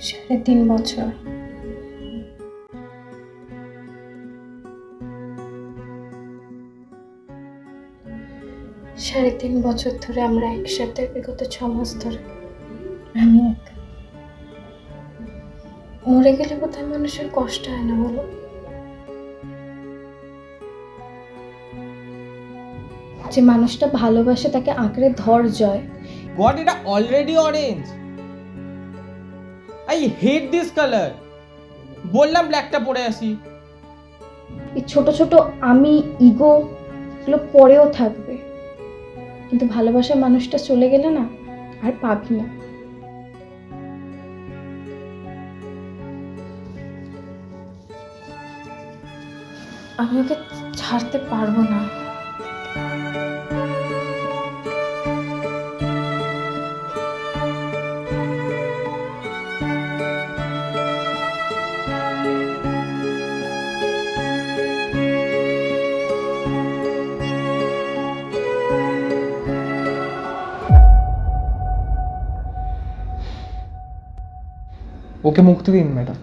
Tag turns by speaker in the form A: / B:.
A: 3.5 বছর। 3.5 বছর ধরে আমরা একসাথে, বিগত 6 মাস ধরে। আমি একা। মরে গেলে কোথায় মানুষের কষ্ট হয় না বলো? যে মানুষটা ভালোবাসে তাকে আঁকড়ে ধর জয়।
B: গড, এটা already orange. I hate this colour. বললাম ব্ল্যাকটা পরে আসি।
A: এই ছোট ছোট আমি, ইগো, এগুলো পরেও থাকবে, কিন্তু ভালোবাসার মানুষটা চলে গেলে না আর পাবি না। আমি ওকে ছাড়তে পারবো না।
C: ওকে মুক্তি দিন ম্যাডাম।